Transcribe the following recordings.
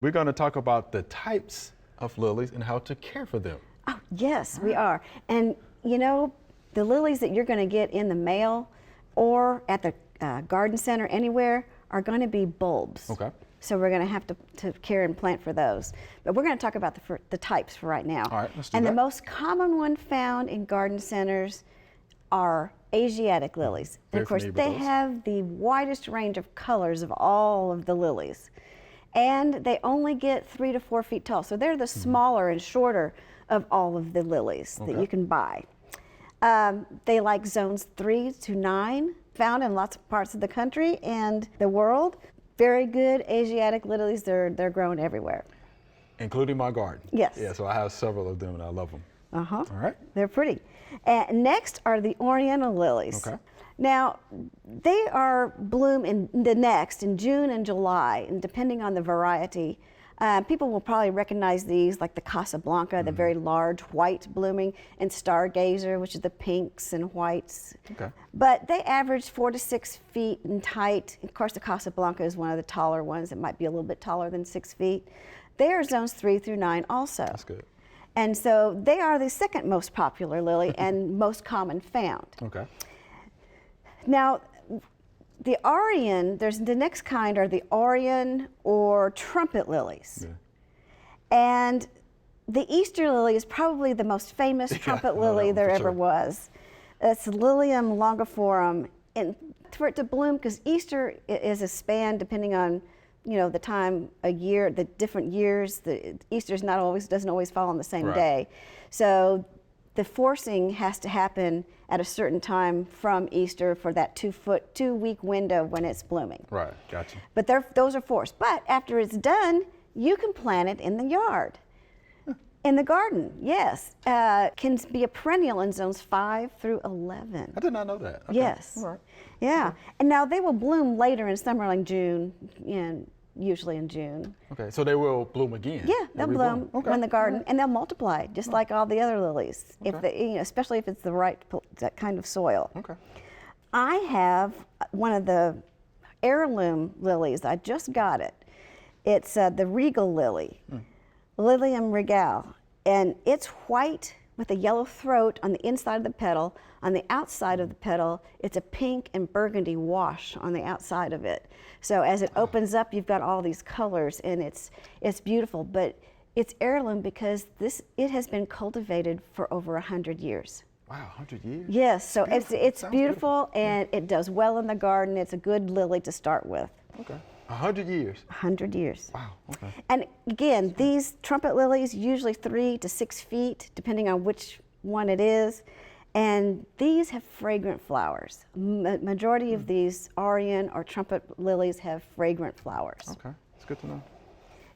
We're going to talk about the types of lilies and how to care for them. Oh, yes, we are. And you know, the lilies that you're going to get in the mail or at the garden center anywhere are going to be bulbs. Okay. So we're going to have to care and plant for those. But we're going to talk about the types for right now. All right, let's do and that. the most common one found in garden centers are Asiatic lilies. And of course, they have the widest range of colors of all of the lilies. And they only get 3 to 4 feet tall. So they're the smaller and shorter of all of the lilies that you can buy. They like zones 3 to 9, found in lots of parts of the country and the world. Very good Asiatic lilies, they're grown everywhere. Including my garden. Yes. Yeah, so I have several of them and I love them. Uh-huh. All right. They're pretty. And next are the Oriental lilies. Okay. Now, they are bloom in June and July, and depending on the variety, people will probably recognize these like the Casablanca, the very large white blooming, and Stargazer, which is the pinks and whites. Okay. But they average 4 to 6 feet in height. Of course, the Casablanca is one of the taller ones. It might be a little bit taller than 6 feet. They are zones 3 through 9 also. That's good. And so they are the second most popular lily and most common found. Okay. Now, the the next kind are the Orion or trumpet lilies. Yeah. And the Easter lily is probably the most famous trumpet lily there ever was. It's Lilium longiforum. And for it to bloom, because Easter is a span depending on, you know, the time a year, the different years. Easter's doesn't always fall on the same day. So the forcing has to happen at a certain time from Easter for that 2 week window when it's blooming. Right, gotcha. But those are forced. But after it's done, you can plant it in the yard. In the garden, yes. Can be a perennial in zones 5 through 11. I did not know that. Okay. Yes. All right. Yeah. And now they will bloom later in summer, like June, and usually in June. Okay, so they will bloom again. Yeah, they'll bloom in the garden, and they'll multiply just like all the other lilies, if they, especially if it's the right that kind of soil. Okay. I have one of the heirloom lilies. I just got it. It's the regal lily, Lilium regal, and it's white with a yellow throat on the inside of the petal. On the outside of the petal, it's a pink and burgundy wash on the outside of it. So as it opens up, you've got all these colors, and it's beautiful. But it's heirloom because it has been cultivated for over 100 years. Wow, 100 years? Yes, so it's Sounds beautiful, and it does well in the garden. It's a good lily to start with. Okay. 100 years? 100 years. Wow, okay. And again, these trumpet lilies, usually 3 to 6 feet, depending on which one it is. And these have fragrant flowers. Majority of these Orion or trumpet lilies have fragrant flowers. Okay, it's good to know.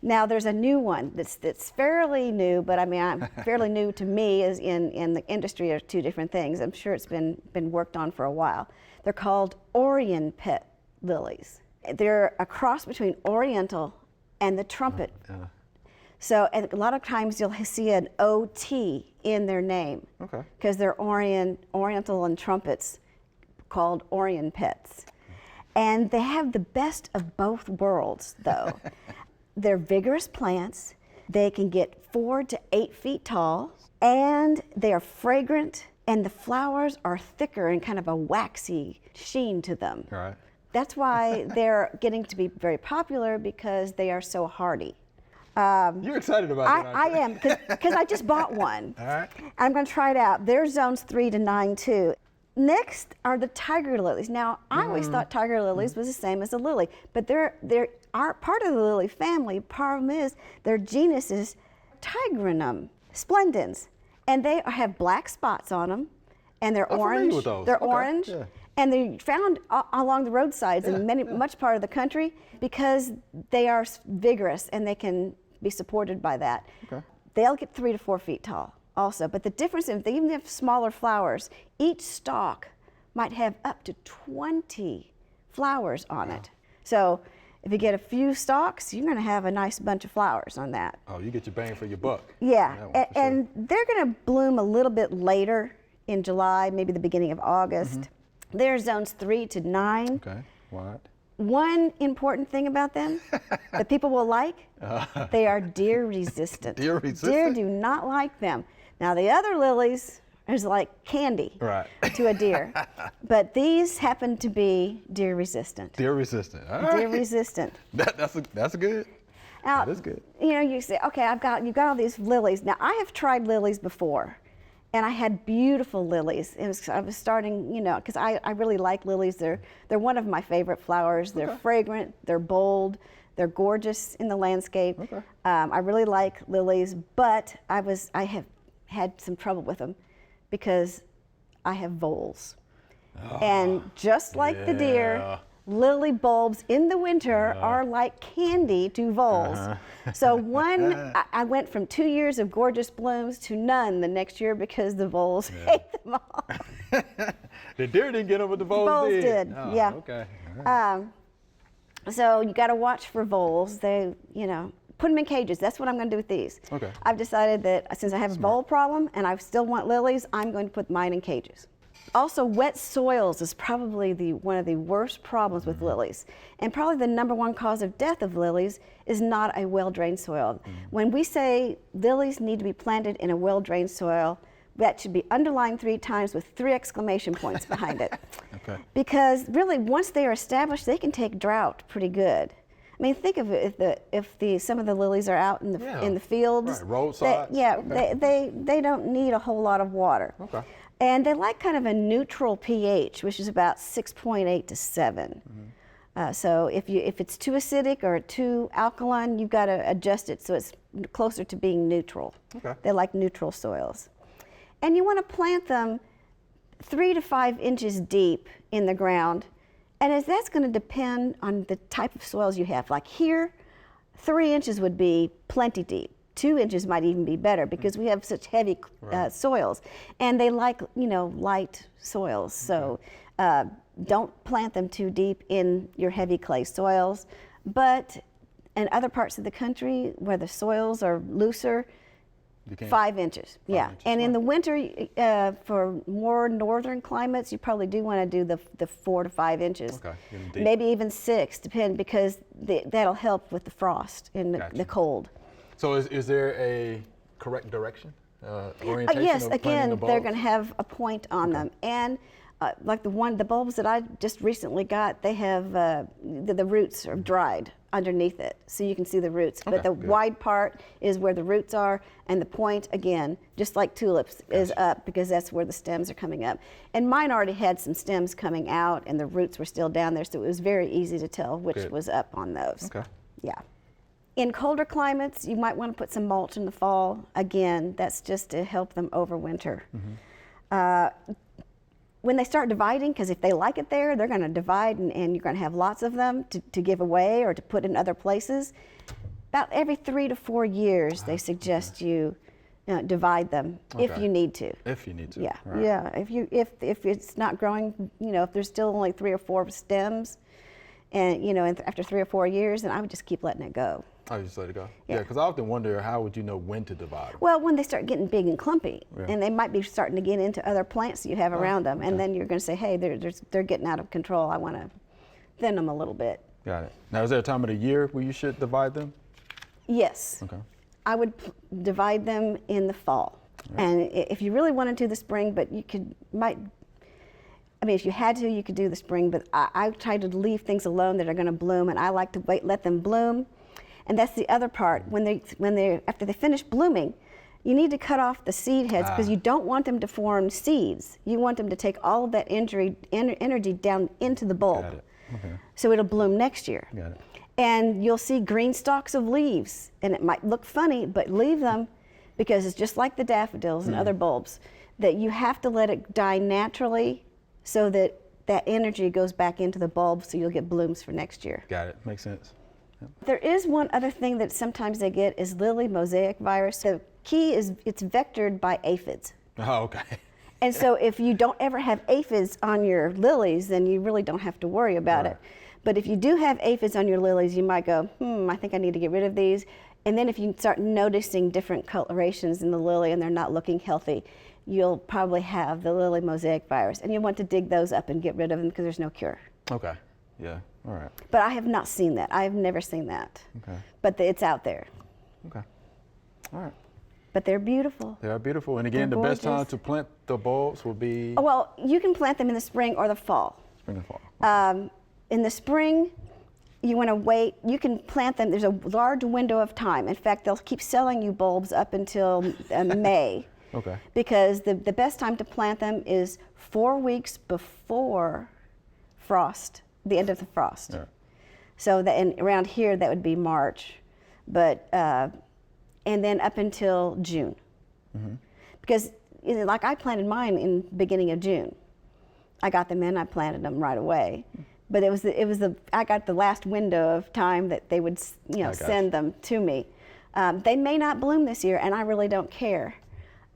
Now there's a new one that's fairly new, but I mean, I'm fairly new to me, as in the industry are two different things. I'm sure it's been worked on for a while. They're called Orienpet lilies. They're a cross between Oriental and the trumpet. So and a lot of times you'll see an OT in their name. Okay. Because they're Oriental and trumpets called Orienpets. And they have the best of both worlds, though. They're vigorous plants. They can get 4 to 8 feet tall, and they are fragrant, and the flowers are thicker and kind of a waxy sheen to them. All right. That's why they're getting to be very popular, because they are so hardy. You're excited about that, I am, because I just bought one. All right. I'm going to try it out. They're zones 3 to 9 too. Next are the tiger lilies. Now, I always thought tiger lilies was the same as a lily, but they're part of the lily family. Problem is, their genus is Tigrinum splendens, and they have black spots on them, and they're orange. With those. They're orange. Yeah. And they're found along the roadsides in much part of the country, because they are vigorous and they can be supported by that. Okay. They'll get 3 to 4 feet tall also. But the difference is, they even have smaller flowers. Each stalk might have up to 20 flowers on it. So if you get a few stalks, you're going to have a nice bunch of flowers on that. Oh, you get your bang for your buck. Yeah, And they're going to bloom a little bit later in July, maybe the beginning of August. They're zones 3 to 9. Okay, what? one important thing about them that people will like, they are deer resistant. Deer resistant? Deer do not like them. Now the other lilies is like candy Right. to a deer, but these happen to be deer resistant. Deer resistant. All Deer right. resistant. That's good. Now, That is good. You know, you say, okay, you've got all these lilies. Now I have tried lilies before, and I had beautiful lilies. I was starting, you know, because I really like lilies. They're one of my favorite flowers. They're fragrant, they're bold, they're gorgeous in the landscape. Okay. I really like lilies, but I have had some trouble with them because I have voles. And just like the deer, lily bulbs in the winter are like candy to voles. So I went from 2 years of gorgeous blooms to none the next year because the voles ate them all. The deer didn't get them, but the voles Voles did, Oh, yeah. Okay. All right. So you got to watch for voles. They, you know, put them in cages. That's what I'm going to do with these. Okay. I've decided that since I have a vole problem and I still want lilies, I'm going to put mine in cages. Also, wet soils is probably one of the worst problems with lilies. And probably the #1 cause of death of lilies is not a well-drained soil. When we say lilies need to be planted in a well-drained soil, that should be underlined 3 times with 3 exclamation points behind it. Okay. Because really, once they are established, they can take drought pretty good. I mean, think of it if some of the lilies are out in the fields. Right, roadside. They don't need a whole lot of water. Okay. And they like kind of a neutral pH, which is about 6.8 to 7. So if it's too acidic or too alkaline, you've got to adjust it so it's closer to being neutral. Okay. They like neutral soils. And you want to plant them 3 to 5 inches deep in the ground. And that's going to depend on the type of soils you have. Like here, 3 inches would be plenty deep. 2 inches might even be better because we have such heavy soils, and they like, you know, light soils. So don't plant them too deep in your heavy clay soils. But in other parts of the country where the soils are looser, 5 inches. Yeah. Inches. And in the winter, for more northern climates, you probably do want to do the 4 to 5 inches. Okay. Getting deep. Maybe even 6, because that'll help with the frost and Gotcha. the cold. So is there a correct direction? Orientation Yes, of planting again, the they're bulbs? going to have a point on them. And like the bulbs that I just recently got, they have the roots are dried underneath it, so you can see the roots. Okay, But the good. wide part is where the roots are, and the point, again, just like tulips, is up because that's where the stems are coming up. And mine already had some stems coming out, and the roots were still down there, so it was very easy to tell which Good. was up on those. Okay. Yeah. In colder climates, you might want to put some mulch in the fall. Again, that's just to help them overwinter. When they start dividing, because if they like it there, they're going to divide, and you're going to have lots of them to give away or to put in other places. About every 3 to 4 years, they suggest you divide them if you need to. If you need to. Yeah, Right. yeah. If it's not growing, you know, if there's still only 3 or 4 stems, and you know, after 3 or 4 years, then I would just keep letting it go. Oh, you just let it go? Yeah. Yeah, because I often wonder, how would you know when to divide them? Well, when they start getting big and clumpy, Yeah. and they might be starting to get into other plants that you have around them, and then you're going to say, hey, they're getting out of control. I want to thin them a little bit. Got it. Now, is there a time of the year where you should divide them? Yes. Okay. I would divide them in the fall. And if you really wanted to the spring, but if you had to, you could do the spring, but I try to leave things alone that are going to bloom, and I like to let them bloom. And that's the other part. After they finish blooming, you need to cut off the seed heads because you don't want them to form seeds. You want them to take all of that energy down into the bulb. Got it. Okay. So it'll bloom next year. Got it. And you'll see green stalks of leaves, and it might look funny, but leave them, because it's just like the daffodils and other bulbs, that you have to let it die naturally so that energy goes back into the bulb, so you'll get blooms for next year. Got it. Makes sense. There is one other thing that sometimes they get is lily mosaic virus. The key is it's vectored by aphids. Oh, okay. And so if you don't ever have aphids on your lilies, then you really don't have to worry about it. But if you do have aphids on your lilies, you might go, I think I need to get rid of these. And then if you start noticing different colorations in the lily and they're not looking healthy, you'll probably have the lily mosaic virus. And you'll want to dig those up and get rid of them because there's no cure. Okay. Yeah. All right. But I have not seen that. I have never seen that. Okay. But it's out there. Okay. All right. But they're beautiful. They are beautiful. And again, They're the best time gorgeous. to plant the bulbs will be Oh, well, you can plant them in the spring or the fall. spring and fall. In the spring, you want to wait. You can plant them. There's a large window of time. In fact, they'll keep selling you bulbs up until May. Okay. Because the best time to plant them is 4 weeks before frost, the end of the frost. Yeah. So that, and around here, that would be March. But, and then up until June. Because like I planted mine in beginning of June. I got them in, I planted them right away. But I got the last window of time that they would, send them to me. They may not bloom this year, and I really don't care.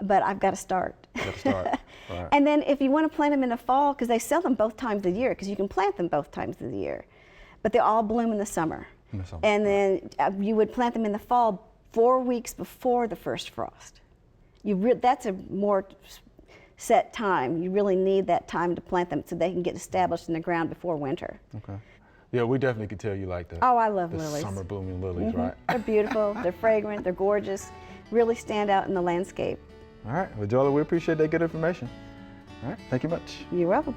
But I've got to start. Got to start. Right. And then if you want to plant them in the fall, because they sell them both times of the year, because you can plant them both times of the year. But they all bloom in the summer. In the summer, And then you would plant them in the fall 4 weeks before the first frost. That's a more set time. You really need that time to plant them so they can get established in the ground before winter. Okay. Yeah, we definitely could tell you like the, Oh, I love the lilies. summer blooming lilies, right? They're beautiful, they're fragrant, they're gorgeous, really stand out in the landscape. All right. Well, Joellen, we appreciate that good information. All right. Thank you much. You're welcome.